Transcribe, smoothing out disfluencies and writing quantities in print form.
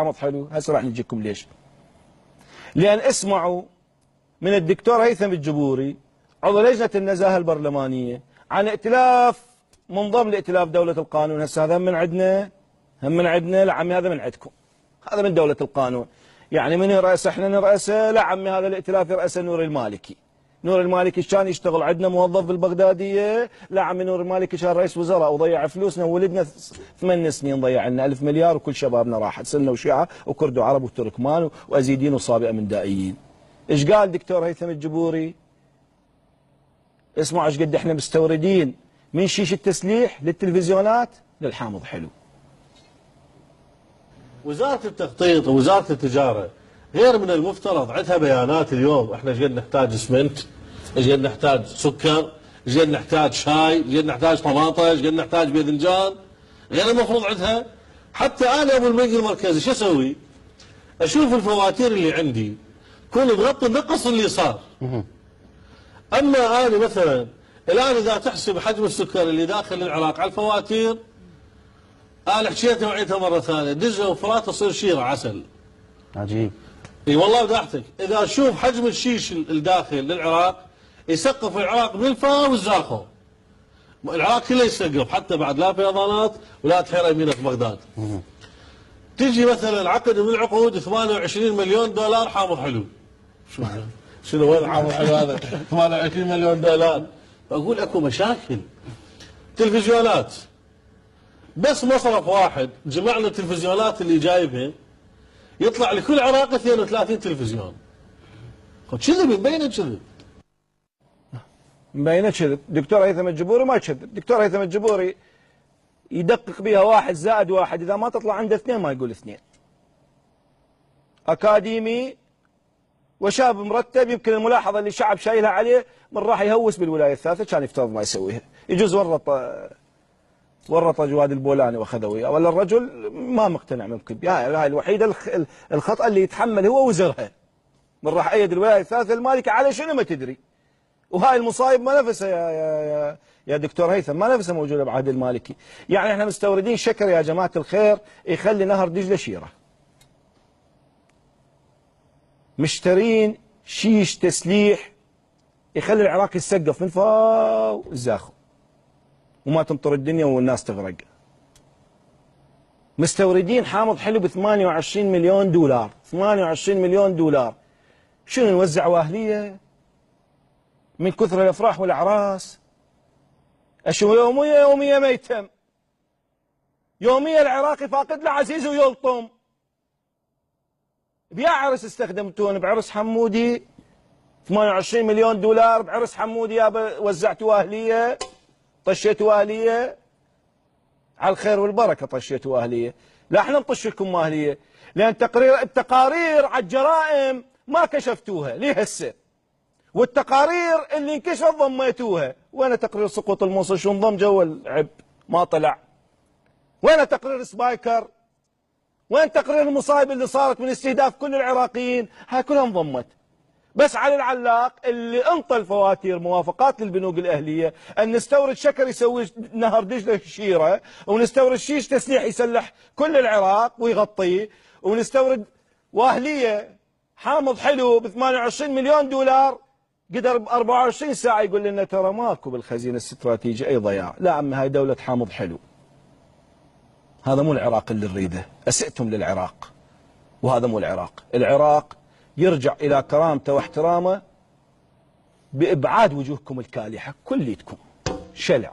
حامض حلو. هسه راح نجيكم ليش. لأن اسمعوا من الدكتور هيثم الجبوري عضو لجنة النزاهة البرلمانية عن ائتلاف منضم لائتلاف دولة القانون. هسه هذا من عندنا، هم من عندنا. لا عمي هذا من عندكم، هذا من دولة القانون. يعني من يرأسه؟ احنا نرأسه؟ لا عمي هذا الائتلاف يرأسه نور المالكي. نور المالكي كان يشتغل عندنا موظف بالبغدادية. لا عمي نور المالكي كان رئيس وزراء وضيع فلوسنا وولدنا 8 سنين ضيع لنا 1000 مليار وكل شبابنا راحت سنة وشيعة وكرد وعرب وتركمان وأزيدين وصابئة من دائيين. ايش قال دكتور هيثم الجبوري؟ اسمعوا ايش قد احنا مستوردين من شيش التسليح للتلفزيونات للحامض حلو. وزارة التخطيط ووزارة التجارة غير من المفترض عندها بيانات اليوم احنا ايش قد نحتاج اسمنت، ايش قد نحتاج سكر، ايش قد نحتاج شاي، ايش قد نحتاج طماطة، ايش قد نحتاج باذنجان. غير المفروض عندها. حتى انا ابو البنك المركزي شو اسوي؟ اشوف الفواتير اللي عندي كل تغطي النقص اللي صار. اما انا مثلا الان اذا تحسب حجم السكر اللي داخل العراق على الفواتير، انا حكيتها وعيتها مره ثانيه، دزه وفرات تصير شيره عسل. عجيب. اي والله بداحتك، اذا تشوف حجم الشيش الداخل للعراق يسقف العراق بالفا والزاخو. العراق كله يسقف حتى بعد لا فيضانات ولا تحيره يمينه في بغداد. تجي مثلا عقد من العقود 28 مليون دولار حامض حلو. شنو وين حامض حلو هذا؟ 28 مليون دولار. بقول اكو مشاكل. تلفزيونات بس مصرف واحد جمعنا التلفزيونات اللي جايبها يطلع لكل عراق 32 تلفزيون. كذب، مبينه كذب. مبينه كذب. دكتور هيثم الجبوري ما كذب. دكتور هيثم الجبوري يدقق بها 1 زائد 1، اذا ما تطلع عنده 2 ما يقول 2. اكاديمي وشاب مرتب. يمكن الملاحظه اللي الشعب شايلها عليه من راح يهوس بالولايه الثالثه كان يفترض ما يسويها. يجوز ورط جواد البولاني واخذه وياه، ولا الرجل ما مقتنع ممكن. هاي الوحيده الخطأ اللي يتحمل هو وزرها. من راح ايد الولايه الثالثه المالكه على شنو ما تدري. وهاي المصايب ما نفسها يا دكتور هيثم، ما نفسها موجوده بعهد المالكي. يعني احنا مستوردين شكر يا جماعه الخير يخلي نهر دجله شيره. مشترين شيش تسليح يخلي العراق يتسقف من فوق الزاخو وما تمطر الدنيا والناس تغرق. مستوردين حامض حلو ب 28 مليون دولار. 28 مليون دولار. شنو نوزع واهليه من كثر الافراح والاعراس؟ اشو يوميه ميتم. يوميه العراقي فاقد له عزيز ويلطم. بيا عرس استخدمتون بعرس حمودي 28 مليون دولار بعرس حمودي يابا وزعتوا اهليه، طشيتوا اهليه على الخير والبركه. طشيتوا اهليه. لا احنا نطش لكم اهليه لان التقارير على الجرائم ما كشفتوها ليه هسه، والتقارير اللي انكشفت ضميتوها. وين تقرير سقوط الموصل؟ شو انضم جو العب ما طلع. وين تقرير سبايكر؟ وين تقرير المصايب اللي صارت من استهداف كل العراقيين؟ هاي كلها انضمت. بس علي العلاق اللي انطى الفواتير موافقات للبنوك الاهليه ان نستورد شكر يسوي نهر دجله شيره، ونستورد شيش تسليح يسلح كل العراق ويغطيه، ونستورد واهليه حامض حلو ب 28 مليون دولار. قدر ب 24 ساعه يقول لنا ترى ماكو بالخزينه الاستراتيجيه اي ضياع. لا عمي هاي دوله حامض حلو. هذا مو العراق اللي نريده. اسئتم للعراق وهذا مو العراق. العراق يرجع إلى كرامته واحترامه بإبعاد وجوهكم الكالحة كليتكم شلع.